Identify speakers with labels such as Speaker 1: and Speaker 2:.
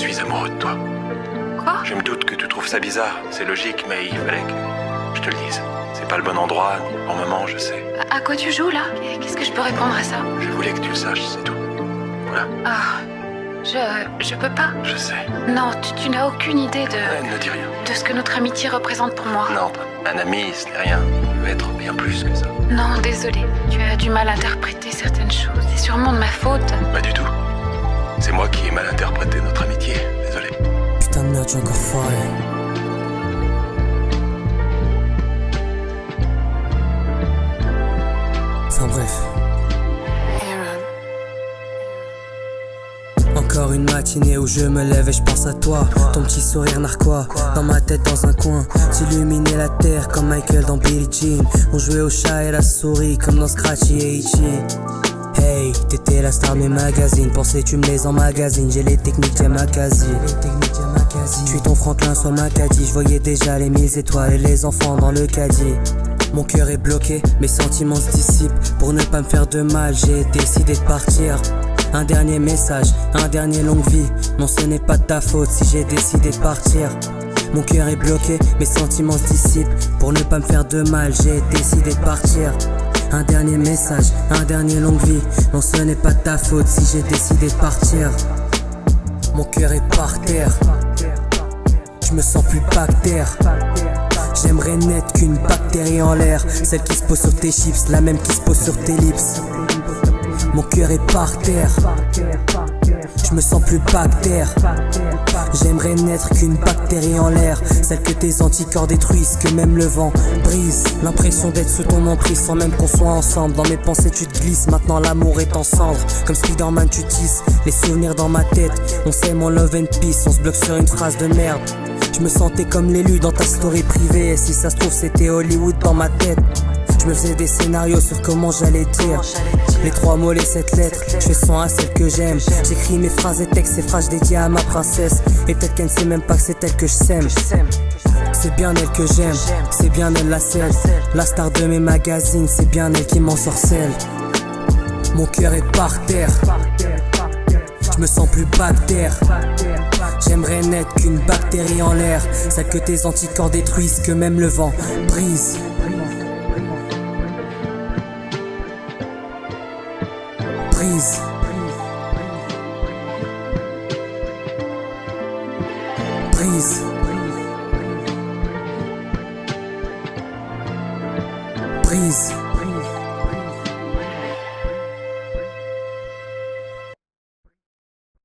Speaker 1: suis amoureux de toi.
Speaker 2: Quoi?
Speaker 1: Je me doute que tu trouves ça bizarre, c'est logique, mais il fallait que je te le dise. C'est pas le bon endroit, ni le bon moment, je sais.
Speaker 2: À quoi tu joues là? Qu'est-ce que je peux répondre à ça?
Speaker 1: Je voulais que tu le saches, c'est tout. Voilà.
Speaker 2: Ah, je peux pas.
Speaker 1: Je sais.
Speaker 2: Non, tu n'as aucune idée
Speaker 1: Ne dis rien.
Speaker 2: de ce que notre amitié représente pour moi.
Speaker 1: Non, un ami, ce n'est rien. Il peut être bien plus que ça.
Speaker 2: Non, désolé. Tu as du mal à interpréter certaines choses. C'est sûrement de ma faute.
Speaker 1: Pas du tout. C'est moi qui ai mal interprété notre amitié. Désolé.
Speaker 3: Putain de merde, j'ai encore foiré. Enfin bref. Encore une matinée où je me lève et je pense à toi. Ton petit sourire narquois, dans ma tête dans un coin. T'illuminais la terre comme Michael dans Billie Jean. On jouait au chat et la souris comme dans Scratchy et Itchy. Hey, t'étais la star de mes magazines. Pensais tu me les emmagasines. J'ai les techniques Yamakasi. Je suis ton Franklin sur ma caddie. Je voyais déjà les 1000 étoiles et les enfants dans le caddie. Mon cœur est bloqué, mes sentiments se dissipent. Pour ne pas me faire de mal, j'ai décidé de partir. Un dernier message, un dernier longue vie. Non, ce n'est pas de ta faute si j'ai décidé de partir. Mon cœur est bloqué, mes sentiments se dissipent. Pour ne pas me faire de mal, j'ai décidé de partir. Un dernier message, un dernier longue vie. Non, ce n'est pas de ta faute si j'ai décidé de partir. Mon cœur est par terre. Je me sens plus bactère. J'aimerais n'être qu'une bactérie en l'air. Celle qui se pose sur tes chips, la même qui se pose sur tes lips. Mon cœur est par terre. Je me sens plus bactère. J'aimerais n'être qu'une bactérie en l'air. Celle que tes anticorps détruisent, que même le vent brise. L'impression d'être sous ton emprise sans même qu'on soit ensemble. Dans mes pensées tu te glisses, maintenant l'amour est en cendres. Comme Spider-Man tu tisses les souvenirs dans ma tête. On s'aime en love and peace, on se bloque sur une phrase de merde. Je me sentais comme l'élu dans ta story privée. Et si ça se trouve c'était Hollywood dans ma tête. Je me faisais des scénarios sur comment j'allais dire les 3 mots, les 7 lettres. Je fais son à celle que j'aime. J'écris mes phrases et textes, ces phrases dédiées à ma princesse. Et peut-être qu'elle ne sait même pas que c'est elle que je sème. C'est bien elle que j'aime, c'est bien elle la selle. La star de mes magazines, c'est bien elle qui m'ensorcelle. Mon cœur est par terre. Je me sens plus bactère. J'aimerais n'être qu'une bactérie en l'air. Celle que tes anticorps détruisent, que même le vent brise. Brise. Brise. Brise.